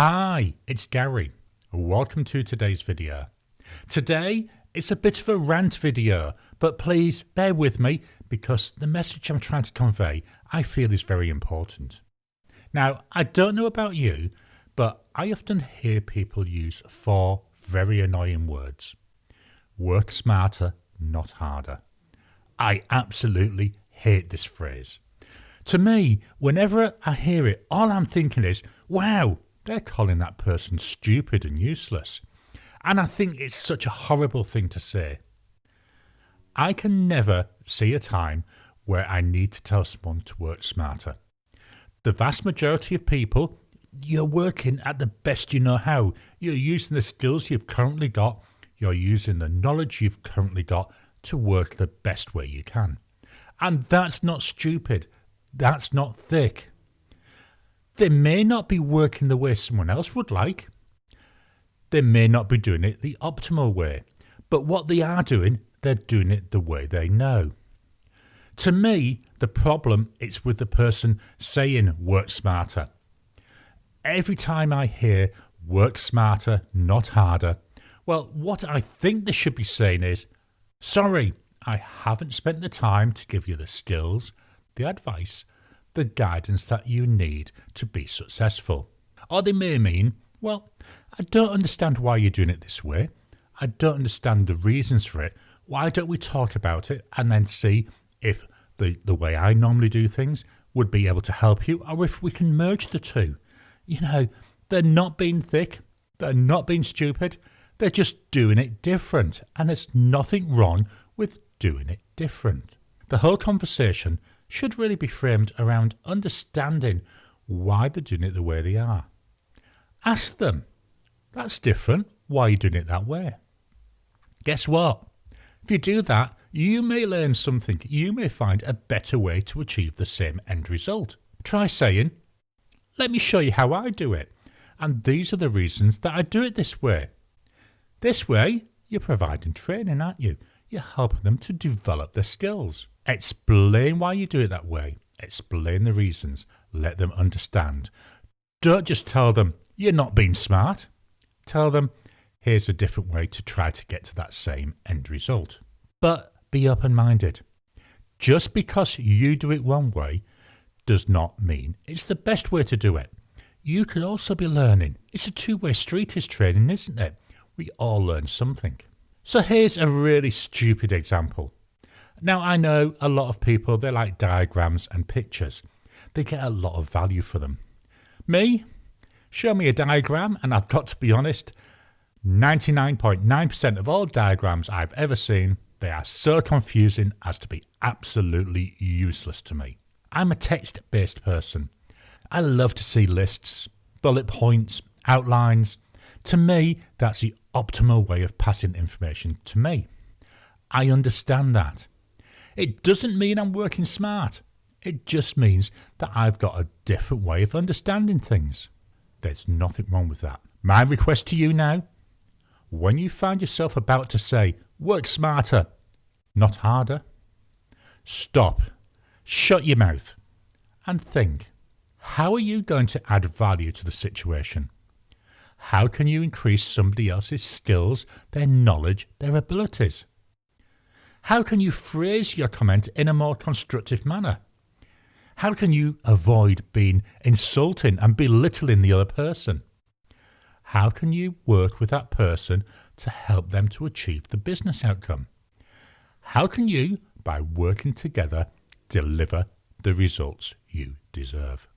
Hi, it's Gary. Welcome to today's video. Today, it's a bit of a rant video, but please bear with me because the message I'm trying to convey I feel is very important. Now, I don't know about you, but I often hear people use four very annoying words. Work smarter, not harder. I absolutely hate this phrase. To me, whenever I hear it, all I'm thinking is, wow, they're calling that person stupid and useless. And I think it's such a horrible thing to say. I can never see a time where I need to tell someone to work smarter. The vast majority of people, you're working at the best you know how. You're using the skills you've currently got. You're using the knowledge you've currently got to work the best way you can. And that's not stupid. That's not thick. They may not be working the way someone else would like. They may not be doing it the optimal way. But what they are doing, they're doing it the way they know. To me, the problem is with the person saying work smarter. Every time I hear work smarter, not harder, well, what I think they should be saying is, sorry, I haven't spent the time to give you the skills, the advice, the guidance that you need to be successful. Or they may mean, well, I don't understand why you're doing it this way. I don't understand the reasons for it. Why don't we talk about it and then see if the way I normally do things would be able to help you, or if we can merge the two. You know, they're not being thick. They're not being stupid. They're just doing it different. And there's nothing wrong with doing it different. The whole conversation should really be framed around understanding why they're doing it the way they are. Ask them, that's different, why are you doing it that way? Guess what? If you do that, you may learn something. You may find a better way to achieve the same end result. Try saying, let me show you how I do it. And these are the reasons that I do it this way. This way, you're providing training, aren't you? You're helping them to develop their skills. Explain why you do it that way. Explain the reasons. Let them understand. Don't just tell them you're not being smart. Tell them here's a different way to try to get to that same end result. But be open-minded. Just because you do it one way does not mean it's the best way to do it. You could also be learning. It's a two-way street, is training, isn't it? We all learn something. So here's a really stupid example. Now, I know a lot of people, they like diagrams and pictures. They get a lot of value for them. Me? Show me a diagram, and I've got to be honest, 99.9% of all diagrams I've ever seen, they are so confusing as to be absolutely useless to me. I'm a text-based person. I love to see lists, bullet points, outlines. To me, that's the optimal way of passing information to me. I understand that. It doesn't mean I'm working smart. It just means that I've got a different way of understanding things. There's nothing wrong with that. My request to you now, when you find yourself about to say, work smarter, not harder, stop, shut your mouth, and think, how are you going to add value to the situation? How can you increase somebody else's skills, their knowledge, their abilities? How can you phrase your comment in a more constructive manner? How can you avoid being insulting and belittling the other person? How can you work with that person to help them to achieve the business outcome? How can you, by working together, deliver the results you deserve?